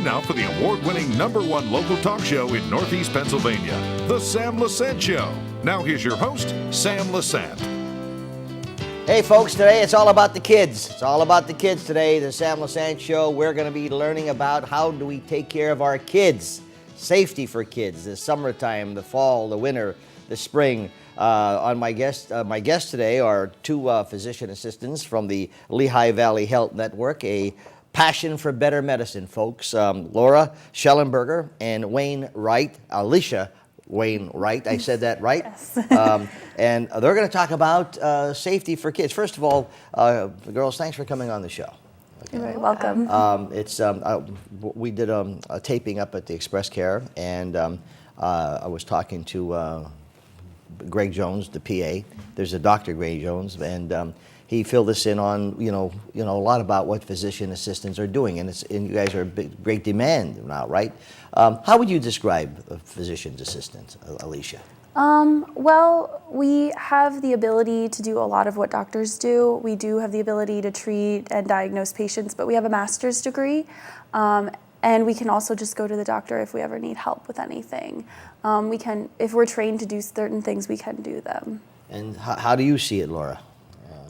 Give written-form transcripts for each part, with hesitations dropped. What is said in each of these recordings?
now for the award-winning #1 local talk show in Northeast Pennsylvania, The Sam Lesante Show. Now here's your host, Sam Lesante. Hey folks, today it's all about the kids. It's all about the kids today, the Sam Lesante Show. We're going to be learning about how do we take care of our kids. Safety for kids, the summertime, the fall, the winter, the spring. My guests today are two physician assistants from the Lehigh Valley Health Network, a passion for better medicine, folks. Laura Shallenberger and Wainwright, Alisha Wainwright. I said that right? Yes. And they're going to talk about safety for kids. First of all, girls, thanks for coming on the show. You're very welcome. We did a taping up at the Express Care, and I was talking to Greg Jones, the PA. There's a Dr. Greg Jones, and he filled us in on a lot about what physician assistants are doing, and you guys are great demand now, right? How would you describe a physician's assistant, Alisha? Well, we have the ability to do a lot of what doctors do. We do have the ability to treat and diagnose patients, but we have a master's degree, and we can also just go to the doctor if we ever need help with anything. We can, if we're trained to do certain things, we can do them. And how do you see it, Laura,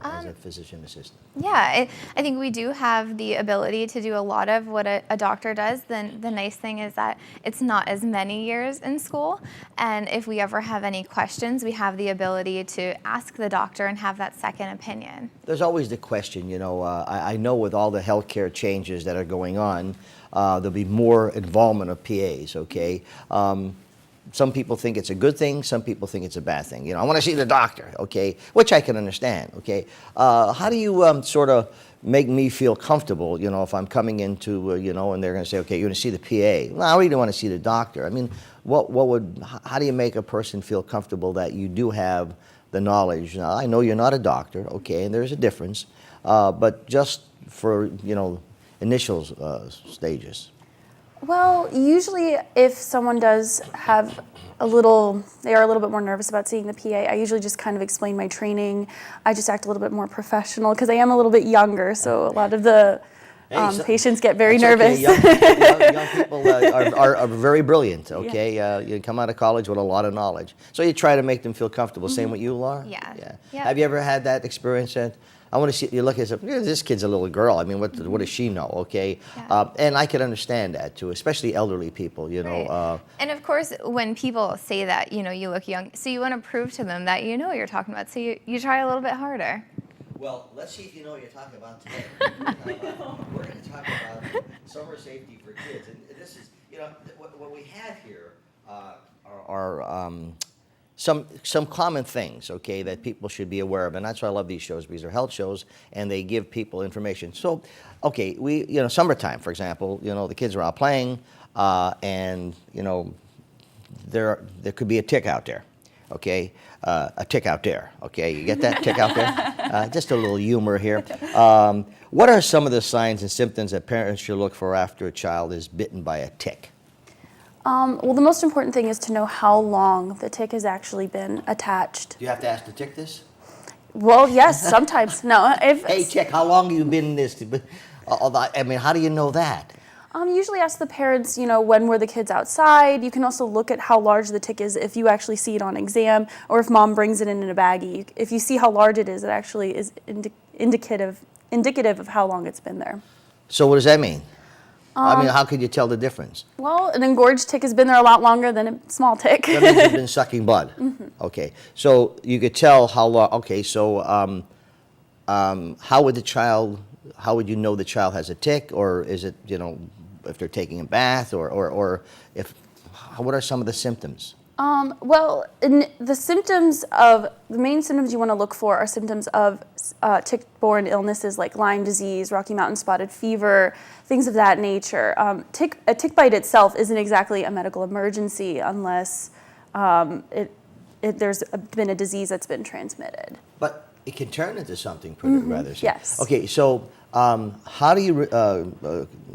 as a physician assistant? Yeah, I think we do have the ability to do a lot of what a doctor does. Then the nice thing is that it's not as many years in school, and if we ever have any questions, we have the ability to ask the doctor and have that second opinion. There's always the question, I know with all the healthcare changes that are going on, there'll be more involvement of PAs, okay? Some people think it's a good thing, some people think it's a bad thing. I want to see the doctor, okay, which I can understand, okay. How do you sort of make me feel comfortable, if I'm coming into, and they're going to say, okay, you're going to see the PA. Well, I really want to see the doctor. I mean, how do you make a person feel comfortable that you do have the knowledge? Now, I know you're not a doctor, okay, and there's a difference, but just for, initial stages. Well, usually if someone does have they are a little bit more nervous about seeing the PA, I usually just kind of explain my training. I just act a little bit more professional because I am a little bit younger, so a lot of the patients get very nervous. Okay. Young people are very brilliant, okay? Yeah. You come out of college with a lot of knowledge. So you try to make them feel comfortable. Same with you, Laura? Yeah. Have you ever had that experience? I want to see, you look at this kid's a little girl. I mean, what does she know, okay? Yeah. And I can understand that, too, especially elderly people, Right. And, of course, when people say that, you look young, so you want to prove to them that you know what you're talking about, so you try a little bit harder. Well, let's see if you know what you're talking about today. We're going to talk about summer safety for kids. And this is, what we have here are some common things, okay, that people should be aware of, and that's why I love these shows, because they're health shows and they give people information. So, okay, summertime, for example, the kids are out playing, and there could be a tick out there, okay, a tick out there, okay, you get that tick out there? Just a little humor here. What are some of the signs and symptoms that parents should look for after a child is bitten by a tick? Well, the most important thing is to know how long the tick has actually been attached. Do you have to ask the tick this? Well, yes, sometimes. No. Hey, tick, how long have you been in this? I mean, how do you know that? Usually ask the parents, when were the kids outside. You can also look at how large the tick is if you actually see it on exam, or if mom brings it in a baggie. If you see how large it is actually is indicative of how long it's been there. So what does that mean? I mean, how could you tell the difference? Well, an engorged tick has been there a lot longer than a small tick. That means it's been sucking blood. Mm-hmm. Okay, so you could tell how long. Okay, so how would you know the child has a tick, or is it, if they're taking a bath, or what are some of the symptoms? Well, the main symptoms you want to look for are symptoms of tick-borne illnesses like Lyme disease, Rocky Mountain spotted fever, things of that nature. A tick bite itself isn't exactly a medical emergency unless there's been a disease that's been transmitted. But it can turn into something pretty rather. Yes. Okay, so how do you,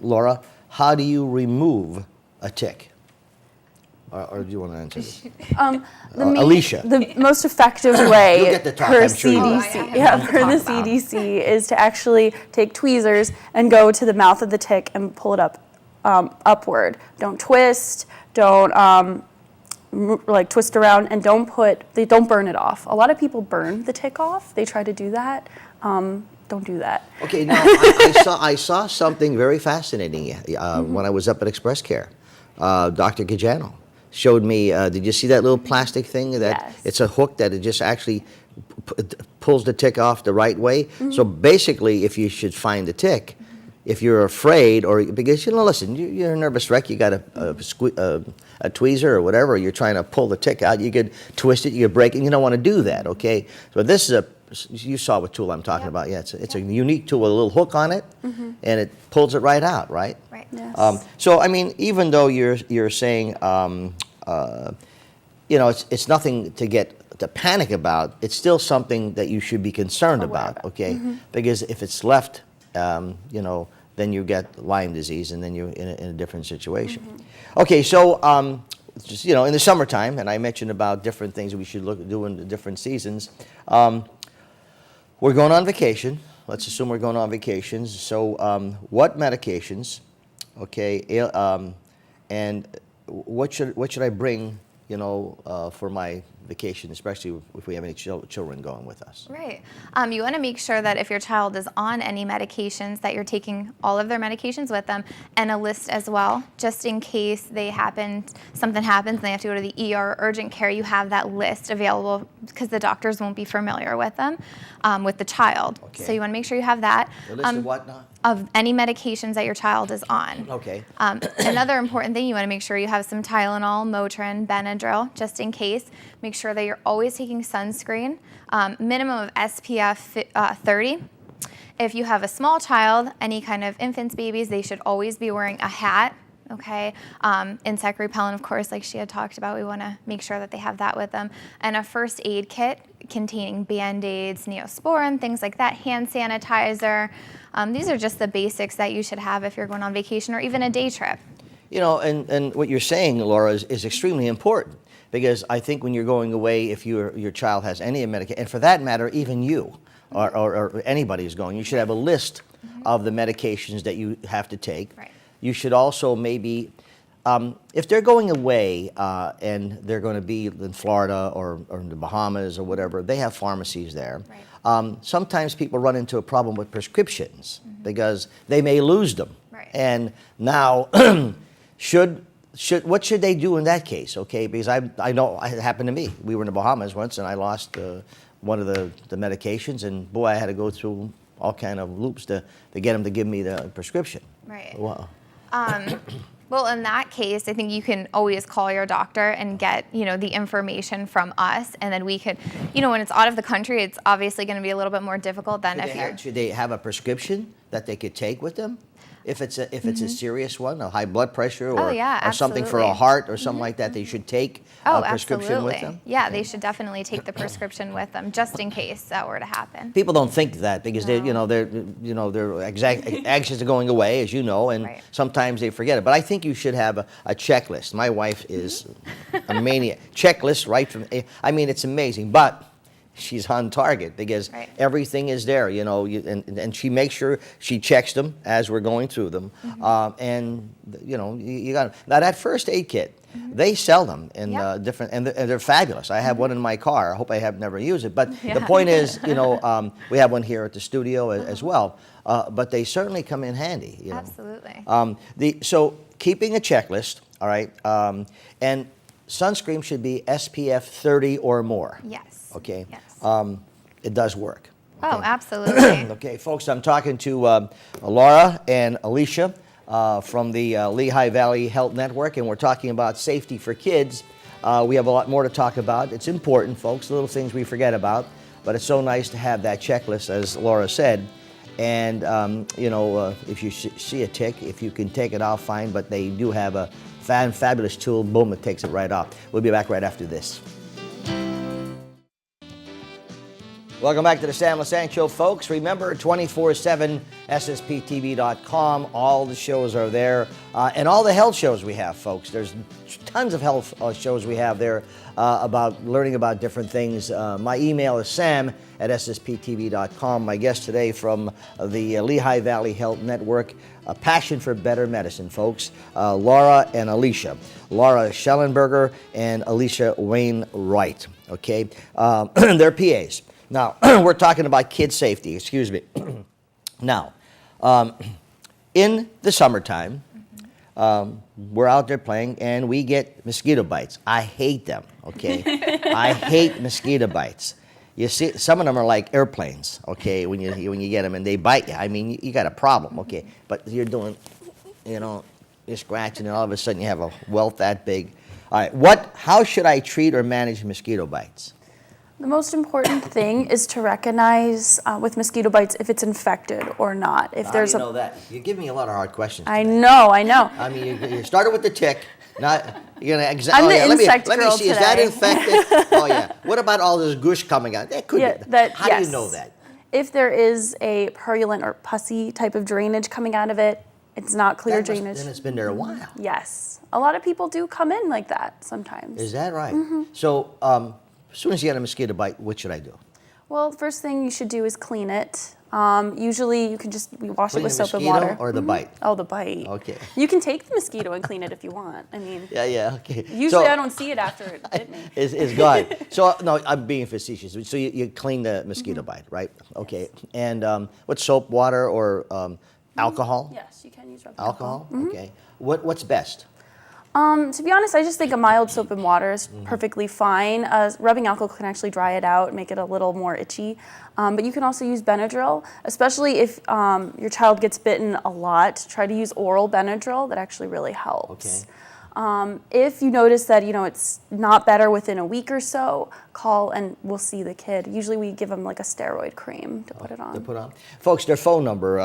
Laura, how do you remove a tick? Or do you want to answer this? Alisha. The most effective way You'll get the talk, per I'm sure you will. CDC, per the CDC, is to actually take tweezers and go to the mouth of the tick and pull it up upward. Don't twist, don't like twist around, and don't burn it off. A lot of people burn the tick off. They try to do that. Don't do that. Okay, now I saw something very fascinating when I was up at Express Care. Dr. Gajano showed me, did you see that little plastic thing? Yes. It's a hook that it just actually pulls the tick off the right way. So basically, if you should find the tick, if you're afraid, or because, listen, you're a nervous wreck, you got a tweezer or whatever, you're trying to pull the tick out, you could twist it, you could break it, and you don't want to do that, okay? So this is you saw what tool I'm talking about. Yeah, it's a unique tool with a little hook on it, and it pulls it right out, right? Right. Yes. So, I mean, even though you're saying, it's nothing to panic about, it's still something that you should be concerned about, okay? Because if it's left, then you get Lyme disease, and then you're in a different situation. Okay, so just in the summertime, and I mentioned about different things that we should do in the different seasons. We're going on vacation. Let's assume we're going on vacations. So, what medications? Okay, and what should I bring? For my vacation, especially if we have any children going with us. Right. You want to make sure that if your child is on any medications, that you're taking all of their medications with them, and a list as well, just in case something happens and they have to go to the ER or urgent care. You have that list available because the doctors won't be familiar with them, with the child. Okay. So you want to make sure you have that. The list of what now? Of any medications that your child is on. Okay. Another important thing, you want to make sure you have some Tylenol, Motrin, Benadryl, just in case. Make sure that you're always taking sunscreen, minimum of SPF 30. If you have a small child, any kind of infants, babies, they should always be wearing a hat. Okay, insect repellent, of course, like she had talked about, we want to make sure that they have that with them. And a first aid kit containing Band-Aids, Neosporin, things like that, hand sanitizer. These are just the basics that you should have if you're going on vacation or even a day trip. And what you're saying, Laura, is extremely important, because I think when you're going away, if your child has any medication, and for that matter, even you or anybody who's going, you should have a list of the medications that you have to take. Right. You should also maybe, if they're going away and they're going to be in Florida or in the Bahamas or whatever, they have pharmacies there. Right. Sometimes people run into a problem with prescriptions because they may lose them. Right. And now, what should they do in that case? Okay, because I know it happened to me. We were in the Bahamas once, and I lost one of the medications, and boy, I had to go through all kind of loops to get them to give me the prescription. Right. Wow. Well, in that case, I think you can always call your doctor and get, the information from us, and then we could, when it's out of the country, it's obviously going to be a little bit more difficult than Should they have a prescription that they could take with them? If it's a serious one, a high blood pressure, or something for a absolutely. heart or something like that, they should take a prescription absolutely. with them? Yeah, they should definitely take the prescription with them, just in case that were to happen. People don't think that because they're anxious to going away, as you know, and Right. sometimes they forget it. But I think you should have a checklist. My wife is a maniac. Checklist right from. I mean, it's amazing, but she's on target because Right. everything is there, and she makes sure she checks them as we're going through them. You got now that first aid kit. They sell them in Yep. different, and they're fabulous. I have one in my car. I hope I have never used it. But the point is, we have one here at the studio as well. But they certainly come in handy. Absolutely. So keeping a checklist, all right, and sunscreen should be SPF 30 or more. Yes. Okay. Yes. It does work. Oh, absolutely. Okay, folks, I'm talking to Laura and Alisha from the Lehigh Valley Health Network, and we're talking about safety for kids. We have a lot more to talk about. It's important, folks, little things we forget about, but it's so nice to have that checklist, as Laura said. And, if you see a tick, if you can take it off, fine, but they do have a fabulous tool. Boom, it takes it right off. We'll be back right after this. Welcome back to the Sam Lesante Show, folks. Remember, 24/7 SSPTV.com. All the shows are there, and all the health shows we have, folks. There's tons of health shows we have there about learning about different things. My email is sam@ssptv.com. My guest today from the Lehigh Valley Health Network, A Passion for Better Medicine, folks. Laura and Alisha. Laura Shallenberger and Alisha Wainwright. Okay, they're PAs. Now, we're talking about kid safety, excuse me. Now, in the summertime, we're out there playing and we get mosquito bites. I hate them, okay? I hate mosquito bites. You see, some of them are like airplanes, okay, when you get them and they bite you. I mean, you got a problem, okay? But you're doing, you're scratching and all of a sudden you have a welt that big. All right, how should I treat or manage mosquito bites? The most important thing is to recognize with mosquito bites if it's infected or not. If there's know that? You give me a lot of hard questions today. I know. I mean, you started with the tick. Not you're gonna I'm the insect let me girl see. today. Is that infected? Oh yeah. What about all this gush coming out? That could be. How do you know that? If there is a purulent or pussy type of drainage coming out of it, it's not clear drainage. Then it's been there a while. Yes. A lot of people do come in like that sometimes. Is that right? So as soon as you get a mosquito bite, what should I do? Well, first thing you should do is clean it. Usually you can just wash it with soap and water. Or the bite? Oh, the bite. Okay. You can take the mosquito and clean it if you want. I mean. Yeah, okay. Usually I don't see it after it bit me. It's gone. So, no, I'm being facetious. So you clean the mosquito bite, right? Okay. And what, soap, water, or alcohol? Yes, you can use rubbing alcohol. Okay. What's best? To be honest, I just think a mild soap and water is perfectly fine. Rubbing alcohol can actually dry it out, make it a little more itchy. But you can also use Benadryl, especially if your child gets bitten a lot. Try to use oral Benadryl. That actually really helps. Okay. If you notice that it's not better within a week or so, call and we'll see the kid. Usually we give them like a steroid cream to put it on. Folks, their phone number,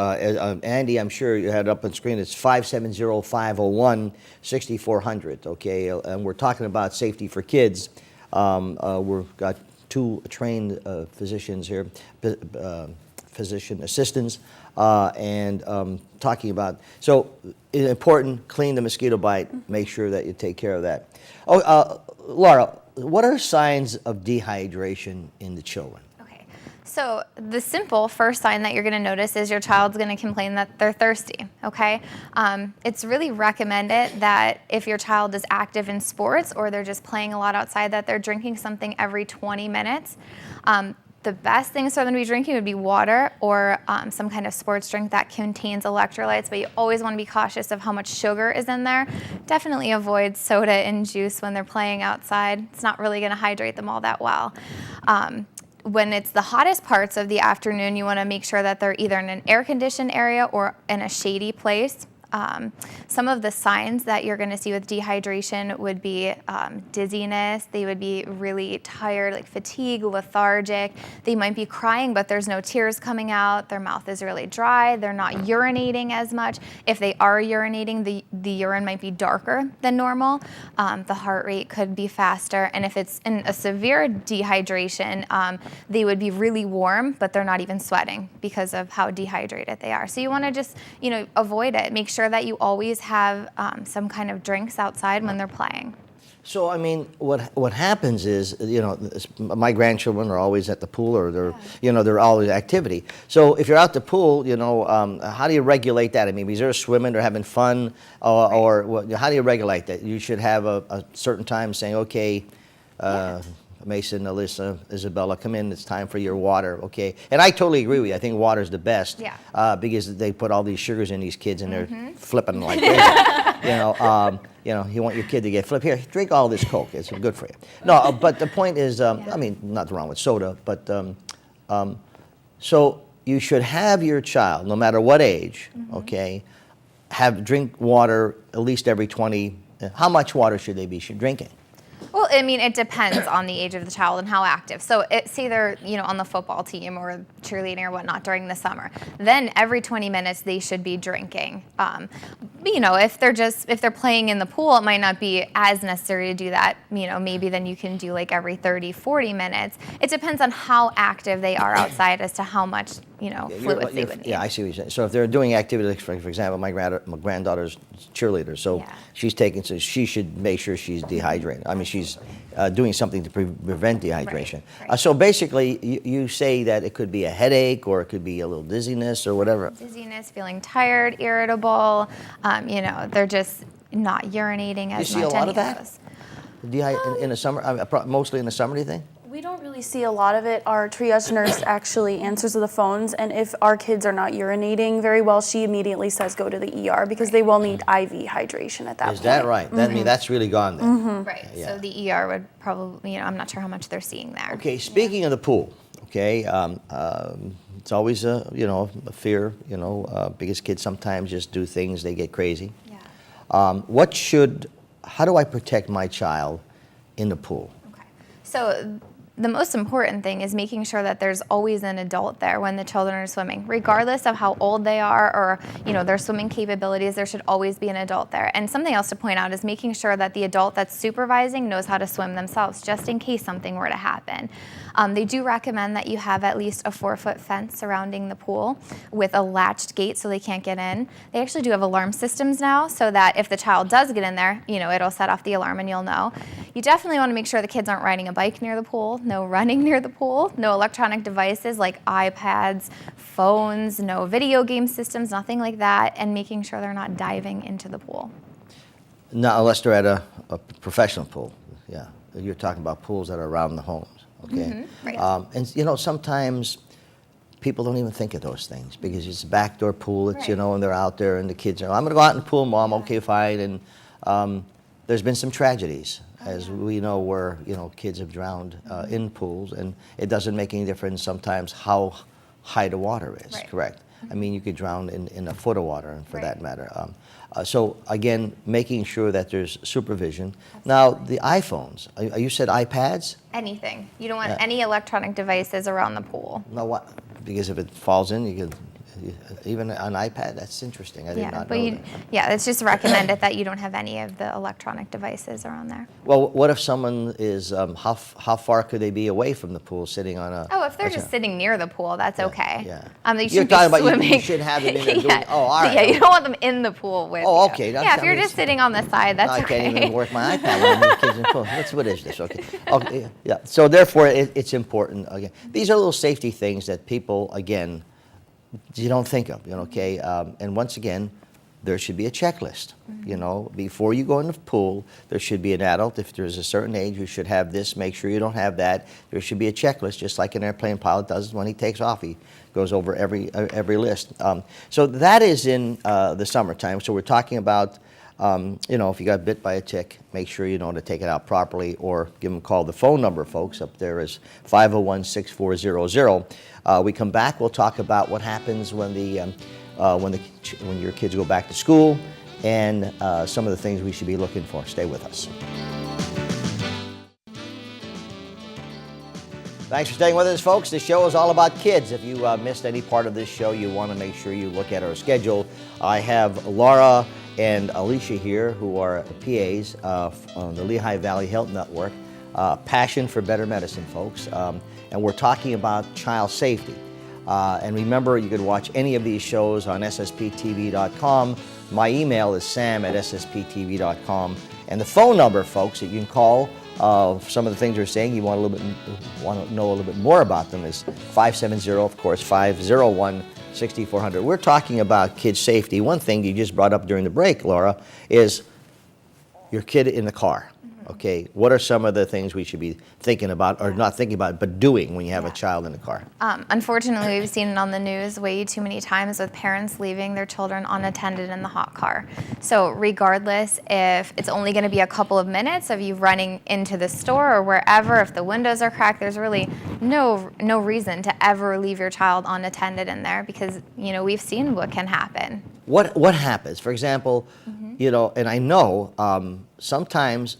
Andy, I'm sure you had it up on screen. It's 570-501-6400. Okay, and we're talking about safety for kids. We've got two trained physicians here, physician assistants, and talking about, so it's important, clean the mosquito bite, make sure that you take care of that. Laura, what are signs of dehydration in the children? Okay, so the simple first sign that you're going to notice is your child's going to complain that they're thirsty, okay? It's really recommended that if your child is active in sports or they're just playing a lot outside, that they're drinking something every 20 minutes. The best things for them to be drinking would be water or some kind of sports drink that contains electrolytes, but you always want to be cautious of how much sugar is in there. Definitely avoid soda and juice when they're playing outside. It's not really going to hydrate them all that well. When it's the hottest parts of the afternoon, you want to make sure that they're either in an air-conditioned area or in a shady place. Some of the signs that you're going to see with dehydration would be dizziness. They would be really tired, like fatigue, lethargic. They might be crying, but there's no tears coming out. Their mouth is really dry. They're not urinating as much. If they are urinating, the urine might be darker than normal. The heart rate could be faster. And if it's in a severe dehydration, they would be really warm, but they're not even sweating because of how dehydrated they are. So you want to just, avoid it. Make sure that you always have some kind of drinks outside when they're playing. So, I mean, what happens is, my grandchildren are always at the pool, or they're always activity. So if you're out the pool, how do you regulate that? I mean, because they're swimming, they're having fun, or how do you regulate that? You should have a certain time saying, okay, Mason, Alyssa, Isabella, come in, it's time for your water, okay? And I totally agree with you. I think water is the best, because they put all these sugars in these kids and they're flipping like crazy. You want your kid to get flipped. Here, drink all this Coke. It's good for you. No, but the point is, I mean, nothing wrong with soda, but so you should have your child, no matter what age, okay, drink water at least every 20. How much water should they be drinking? Well, I mean, it depends on the age of the child and how active. So say they're, on the football team or cheerleading or whatnot during the summer, then every 20 minutes they should be drinking. If they're playing in the pool, it might not be as necessary to do that. Maybe then you can do like every 30, 40 minutes. It depends on how active they are outside as to how much, fluids they would need. Yeah, I see what you're saying. So if they're doing activities, for example, my granddaughter's cheerleader, so so she should make sure she's dehydrated. I mean, she's doing something to prevent dehydration. Right. So basically, you say that it could be a headache or it could be a little dizziness or whatever. Dizziness, feeling tired, irritable, they're just not urinating as much. You see a lot of that? In the summer, mostly in the summer, do you think? We don't really see a lot of it. Our triage nurse actually answers the phones, and if our kids are not urinating very well, she immediately says go to the ER because they will need IV hydration at that point. Is that right? I mean, that's really gone then. Right. Yeah. So the ER would probably, I'm not sure how much they're seeing there. Okay, speaking of the pool, okay, it's always a fear, because kids sometimes just do things, they get crazy. Yeah. How do I protect my child in the pool? Okay. So the most important thing is making sure that there's always an adult there when the children are swimming. Regardless of how old they are or, their swimming capabilities, there should always be an adult there. And something else to point out is making sure that the adult that's supervising knows how to swim themselves, just in case something were to happen. They do recommend that you have at least a 4-foot fence surrounding the pool with a latched gate so they can't get in. They actually do have alarm systems now so that if the child does get in there, it'll set off the alarm and you'll know. You definitely want to make sure the kids aren't riding a bike near the pool, no running near the pool, no electronic devices like iPads, phones, no video game systems, nothing like that, and making sure they're not diving into the pool. Not unless they're at a professional pool. Yeah, you're talking about pools that are around the homes. Okay, right. And sometimes people don't even think of those things because it's a backdoor pool. It's Right. And they're out there, and the kids are. I'm going to go out in the pool, Mom. Okay, fine. And there's been some tragedies, as we know, where kids have drowned in pools, and it doesn't make any difference sometimes how high the water is. Right. Correct. I mean, you could drown in a foot of water, for Right. that matter. So again, making sure that there's supervision. Now, the iPhones. You said iPads? Anything. You don't want any electronic devices around the pool. No, what? Because if it falls in, you could even an iPad. That's interesting. I did not know that. It's just recommended that you don't have any of the electronic devices around there. Well, what if someone is how far could they be away from the pool, sitting on a? Oh, if they're just sitting near the pool, that's okay. Yeah. They You're shouldn't talking be about swimming. you should have them in there doing. Oh, all right. Yeah, you don't want them in the pool with Oh, you. okay. Yeah, if you're just sitting on the side, that's I okay. can't even work my iPad when the kids in the pool. What is this? Okay. Okay. Yeah. So therefore, it's important. Again, these are little safety things that people, again, you don't think of. Okay. And once again, there should be a checklist. Before you go in the pool, there should be an adult. If there's a certain age, you should have this. Make sure you don't have that. There should be a checklist, just like an airplane pilot does when he takes off. He goes over every list. So that is in the summertime. So we're talking about, if you got bit by a tick, make sure you know to take it out properly, or give them a call. The phone number, folks, up there is 501-6400. We come back, we'll talk about what happens when when your kids go back to school, and some of the things we should be looking for. Stay with us. Thanks for staying with us, folks. This show is all about kids. If you missed any part of this show, you want to make sure you look at our schedule. I have Laura and Alisha here, who are PAs on the Lehigh Valley Health Network. Passion for better medicine, folks. And we're talking about child safety. And remember, you can watch any of these shows on ssptv.com. My email is sam@ssptv.com. And the phone number, folks, that you can call some of the things we're saying, you want to know a little bit more about them, is 570, of course, 501-6400. We're talking about kid safety. One thing you just brought up during the break, Laura, is your kid in the car. Okay, what are some of the things we should be thinking about, or not thinking about, but doing when you have a child in the car? Unfortunately, we've seen it on the news way too many times with parents leaving their children unattended in the hot car. So regardless if it's only going to be a couple of minutes of you running into the store or wherever, if the windows are cracked, there's really no reason to ever leave your child unattended in there, because we've seen what can happen. What happens? For example, and I know sometimes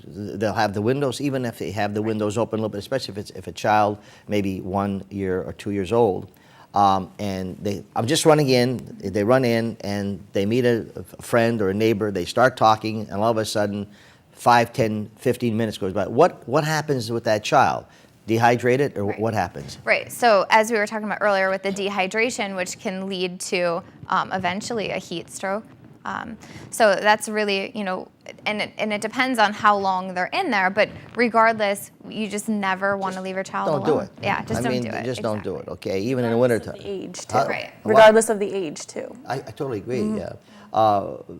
they'll have the windows, even if they have the windows open a little bit, especially if a child maybe 1 year or 2 years old, and I'm just running in, they run in and they meet a friend or a neighbor, they start talking, and all of a sudden 5, 10, 15 minutes goes by. What happens with that child? Dehydrated, or what happens? Right. So as we were talking about earlier with the dehydration, which can lead to eventually a heat stroke. So that's really, and it depends on how long they're in there, but regardless, you just never want to leave your child alone. Don't do it. Yeah, just don't do it. Just don't do it, Exactly. okay? Even in the wintertime. The age too. Right. Regardless of the age too. I totally agree, yeah.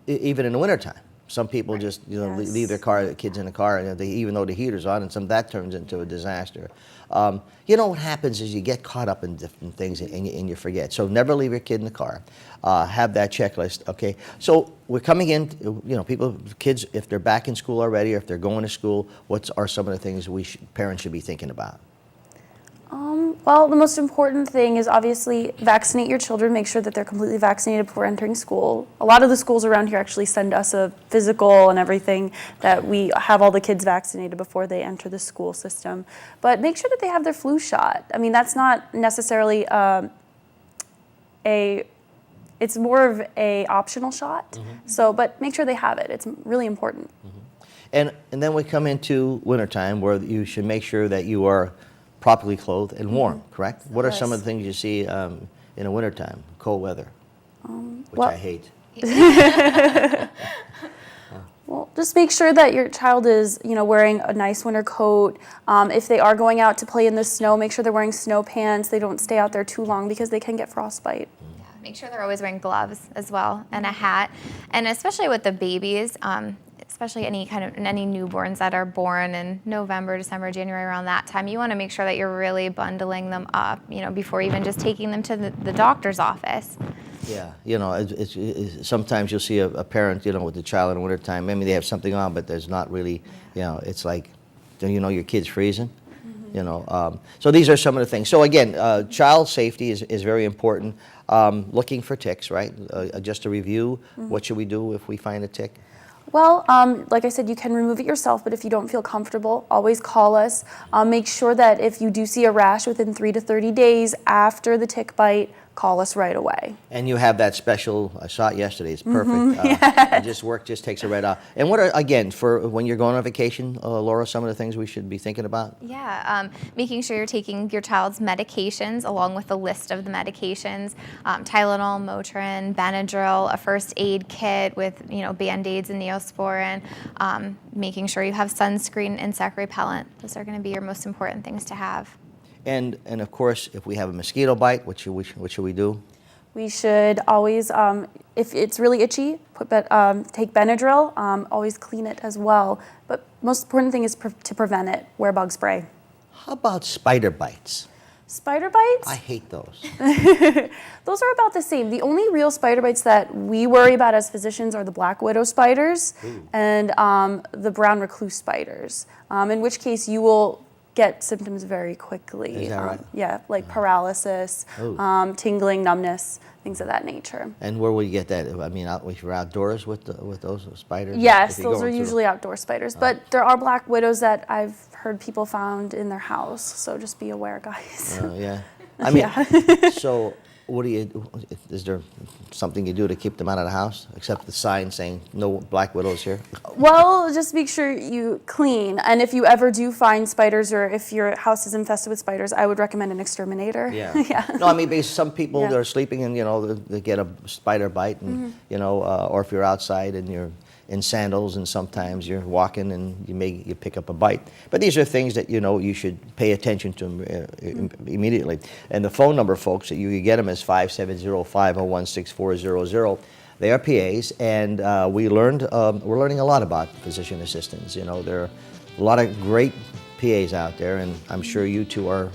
Even in the wintertime. Some people just Yes. leave the kids in the car, and even though the heater's on, and that turns into a disaster. What happens is you get caught up in different things and you forget. So never leave your kid in the car. Have that checklist, okay? So we're coming in, kids, if they're back in school already, or if they're going to school, what are some of the things parents should be thinking about? Well, the most important thing is obviously vaccinate your children. Make sure that they're completely vaccinated before entering school. A lot of the schools around here actually send us a physical and everything, that we have all the kids vaccinated before they enter the school system. But make sure that they have their flu shot. I mean, that's not necessarily it's more of a optional shot. Mm-hmm. So, but make sure they have it. It's really important. Mm-hmm. And then we come into wintertime, where you should make sure that you are properly clothed and warm, correct? What are some of the things you see in the wintertime, cold weather, which I hate? Well, just make sure that your child is, wearing a nice winter coat. If they are going out to play in the snow, make sure they're wearing snow pants. They don't stay out there too long because they can get frostbite. Yeah, make sure they're always wearing gloves as well, and a hat. And especially with the babies, especially any newborns that are born in November, December, January, around that time, you want to make sure that you're really bundling them up, before even just taking them to the doctor's office. Yeah, it's sometimes you'll see a parent, with the child in the wintertime. Maybe they have something on, but there's not really, it's like, your kid's freezing. So these are some of the things. So again, child safety is very important. Looking for ticks, right? Just to review, what should we do if we find a tick? Well, like I said, you can remove it yourself, but if you don't feel comfortable, always call us. Make sure that if you do see a rash within 3 to 30 days after the tick bite, call us right away. And you have that special, I saw it yesterday, it's perfect. It just takes it right off. And what are, again, for when you're going on vacation, Laura, some of the things we should be thinking about? Yeah, making sure you're taking your child's medications along with the list of the medications, Tylenol, Motrin, Benadryl, a first aid kit with, Band-Aids and Neosporin, making sure you have sunscreen, insect repellent. Those are going to be your most important things to have. And of course, if we have a mosquito bite, what should we do? We should always, if it's really itchy, take Benadryl. Always clean it as well. But most important thing is to prevent it. Wear bug spray. How about spider bites? Spider bites? I hate those. Those are about the same. The only real spider bites that we worry about as physicians are the black widow spiders and the brown recluse spiders, in which case you will get symptoms very quickly. Is that right? Yeah, like paralysis, tingling, numbness, things of that nature. And where will you get that? I mean, if you're outdoors with those spiders? Yes, those are usually outdoor spiders. But there are black widows that I've heard people found in their house. So just be aware, guys. Yeah. I mean, so is there something you do to keep them out of the house, except the sign saying no black widows here? Well, just make sure you clean. And if you ever do find spiders, or if your house is infested with spiders, I would recommend an exterminator. Yeah. No, I mean, because some people, they're sleeping and, they get a spider bite, and, or if you're outside and you're in sandals, and sometimes you're walking and you pick up a bite. But these are things that you should pay attention to immediately. And the phone number, folks, that you can get them is 570-501-6400. They are PAs, and we're learning a lot about physician assistants. There are a lot of great PAs out there, and I'm sure you two are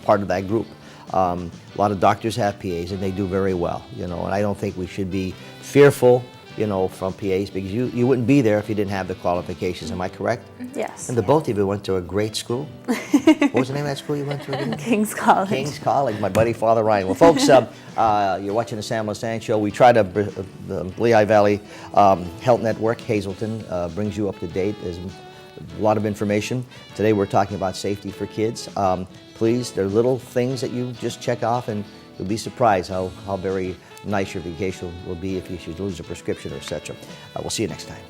part of that group. A lot of doctors have PAs, and they do very well. And I don't think we should be fearful you know, from PAs, because you wouldn't be there if you didn't have the qualifications. Am I correct? Yes. And the both of you went to a great school. What was the name of that school you went to again? King's College. King's College, my buddy Father Ryan. Well, folks, you're watching the Sam Lesante Show. We try to, the Lehigh Valley Health Network, Hazleton, brings you up to date. There's a lot of information. Today we're talking about safety for kids. Please, there are little things that you just check off, and you'll be surprised how very nice your vacation will be if you should lose a prescription or etc. We'll see you next time.